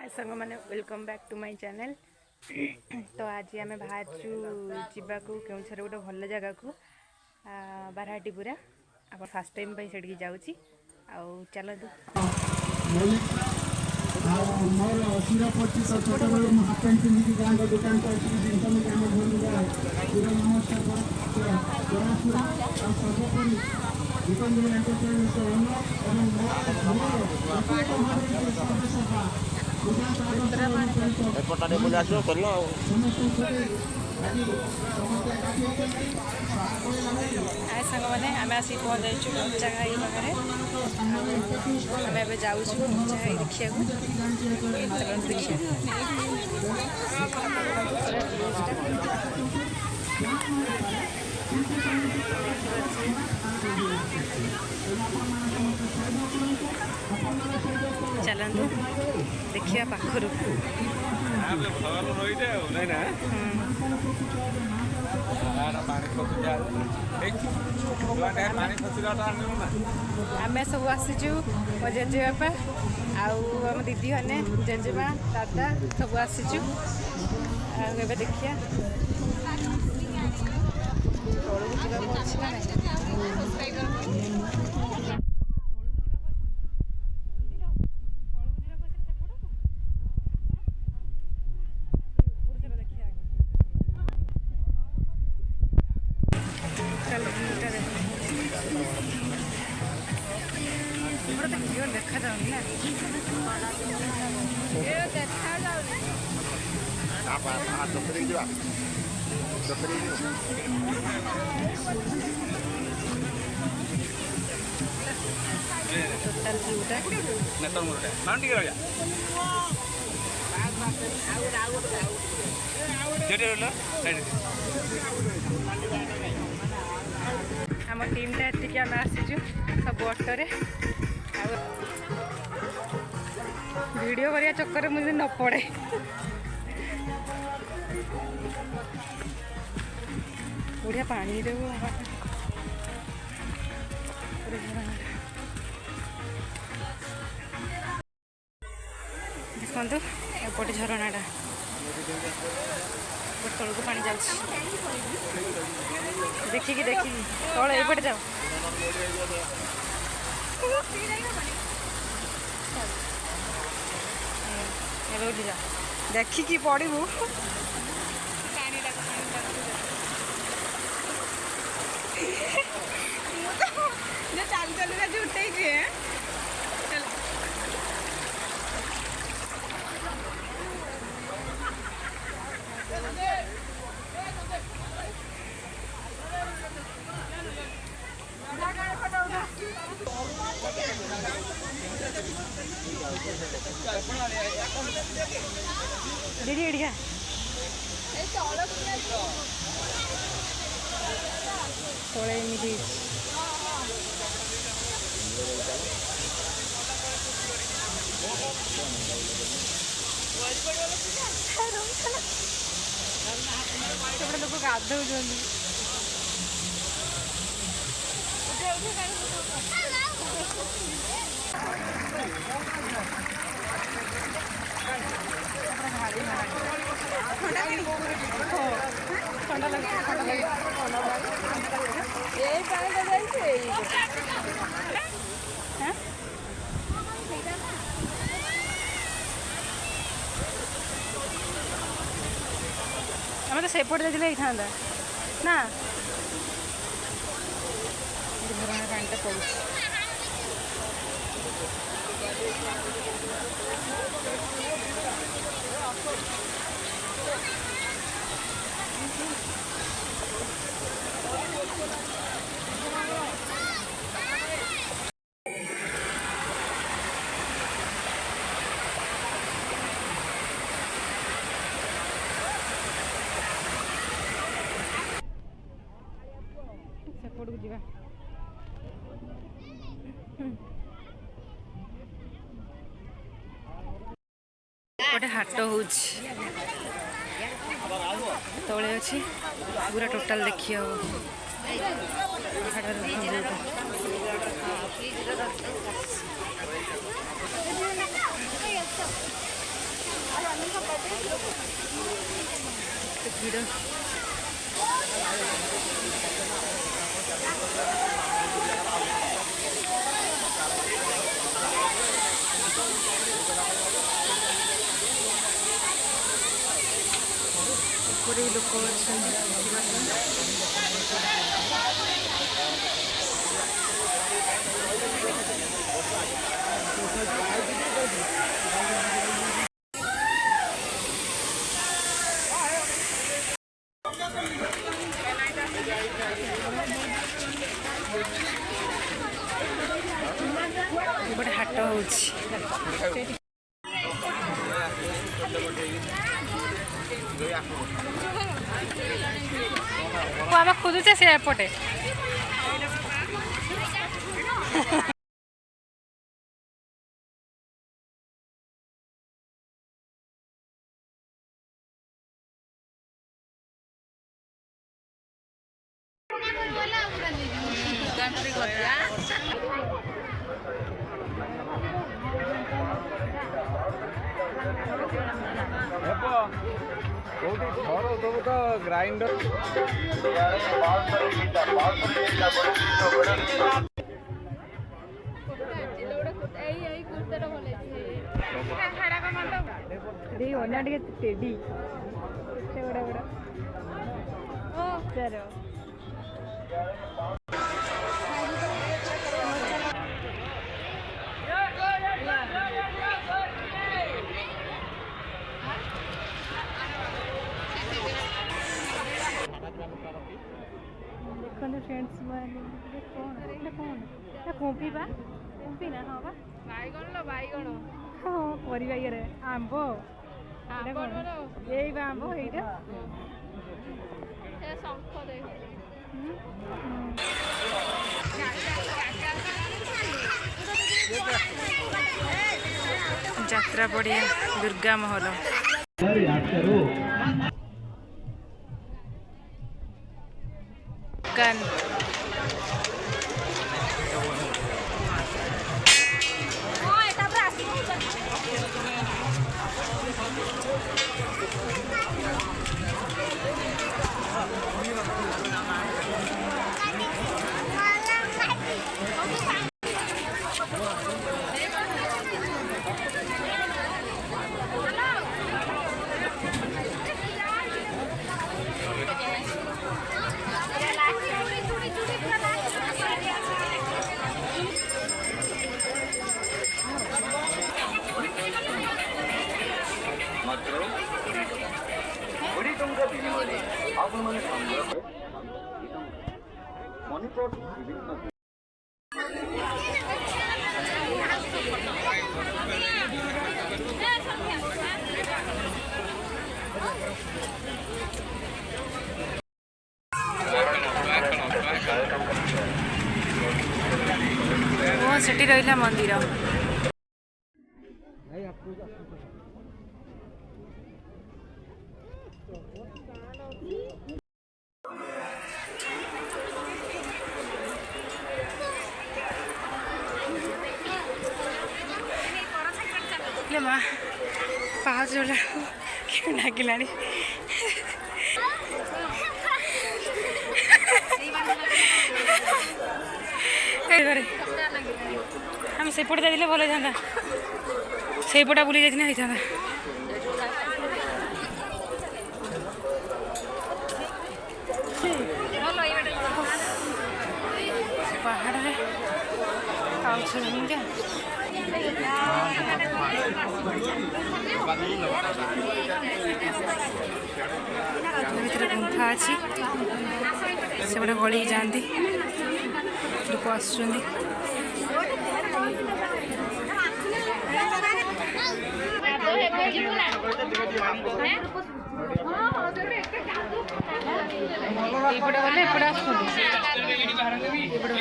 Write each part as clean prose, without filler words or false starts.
हाय संग मैंने welcome back to my channel. तो आज आम बाहर जावाक केउझर गोटे भल जगह को बारहाटीपुरा आप फास्ट टाइम से जाऊँगी चलतु मोर शिर पचिश छोट बेलू मुझे हाफ पैंट पिंधिकी गाँव दुकान कर जिन आम घर नमस्कार सर्वोपरि दीपांजलि एंटरप्राइजेस एपटे बोले आस कर आए सांग मैंने आम आसिक पहुँच जाइए उच्चा घाई पाखे आम ए जाऊँ उच्चा घाई चलतु देखिए पाखर आम सब आसीचु मो जेजेबापा आम दीदी मैंने जेजेमा दादा सब आसीचु ए देखिए देखा जाऊनी ना टोटाल आम टीमटा एतिक आम आसीचु सब ऑटो वीडियो करिया चक्कर मुझे न पड़े बढ़िया पानी देव देखु एपटे झरनाटा तल को पानी जाऊँ देखिकी देखिकी तल एपटे जाओ देखिकी पड़ू चल चल जुटे दीदी एड़िया तले एमती लोक गाधौ ठंडा लगे आम तो सेपट जाइए था ना झरना पानी पड़ू सेपट को जा गोटे हाट हो तले अच्छी पूरा टोटाल देखी हम ଭିଡ଼ ଉପରେ ଲୋକ ଅଛନ୍ତି ଗୋଟେ ହାଟ ହେଉଛି ଆମେ ଖୋଜୁଛେ ସେ ଏପଟେ ग्राइंडर ଅନା ଟିକେ ଟେଡି ଏତେ ବଡ଼ ବଡ଼ ଓ ଚାର ଦେଖନ୍ତୁ ଫ୍ରେଣ୍ଡସ୍ ମାନେ କ'ଣ କୋମ୍ପି ବା କୋମ୍ପି ନା ହଁ ବା ବାଇଗଣ ହଁ ପରିବା ଇଏରେ ଆମ୍ବ ଏଇ ବା ଆମ୍ବ ଏଇଟା ଯାତ୍ରା ପଡ଼ିଆ ଦୁର୍ଗା ମହଲ ଦୋକାନ ସେଠି ରହିଲା ମନ୍ଦିର ମା ପାହାଚ କି ଲାଗିଲାଣି ଆମେ ସେପଟେ ଯାଇଥିଲେ ଭଲ ହେଇଥାନ୍ତା ସେଇପଟା ବୁଲି ଯାଇଥିଲେ ହେଇଥାନ୍ତା ପାହାଡ଼ରେ ପାଉଛ ଭିତରେ ଗୁମ୍ଫା ଅଛି ସେପଟେ ଗଳିକି ଯାଆନ୍ତି ଲୋକ ଆସୁଛନ୍ତି ଏଇପଟେ ଗଲେ ଏପଟେ ଆସୁଛନ୍ତି ଏପଟେ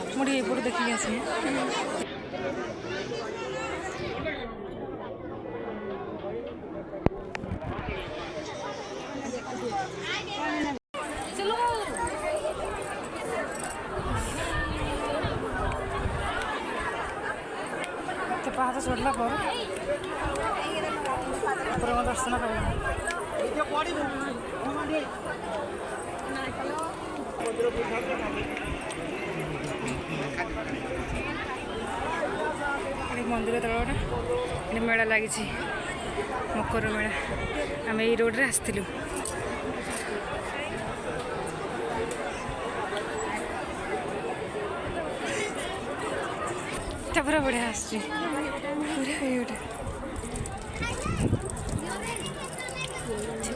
ମୁଁ ଟିକେ ଏପଟେ ଦେଖିକି ଆସିବି ପାହାଚ ଚଢ଼ିଲା ପରେ ଠାକୁରଙ୍କ ଦର୍ଶନ କରିବା। ମନ୍ଦିର ତଳଟା ଏଠି ମେଳା ଲାଗିଛି, ମକର ମେଳା। ଆମେ ଏଇ ରୋଡ଼ରେ ଆସିଥିଲୁ। ତା ପୁରା ବଢ଼ିଆ ଆସୁଛି, ପୁରା ଏଇଟା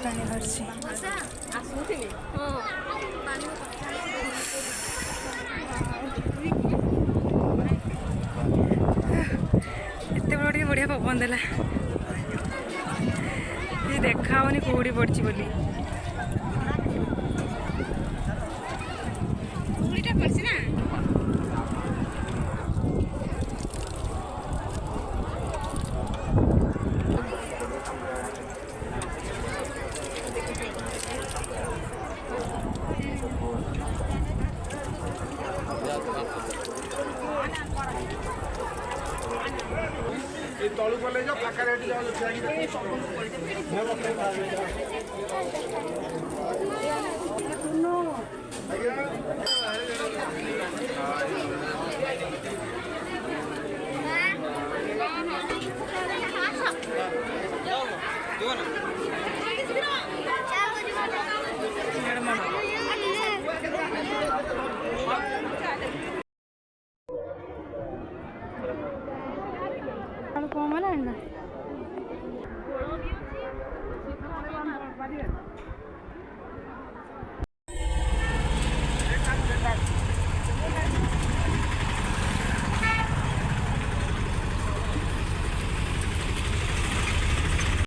ପାଣି ବାହାରୁଛି। ଏତେବେଳେ ଟିକେ ବଢ଼ିଆ ପବନ ଦେଲା, କିଛି ଦେଖା ହଉନି କୁହୁଡ଼ି ପଡ଼ିଛି ବୋଲି। କୁହୁଡ଼ିଟା ପଡ଼ିଛି ନା। ତଳୁ ଗଲେ ଯାଉ ଫାଙ୍କା ରେଟ୍ ଯାଉ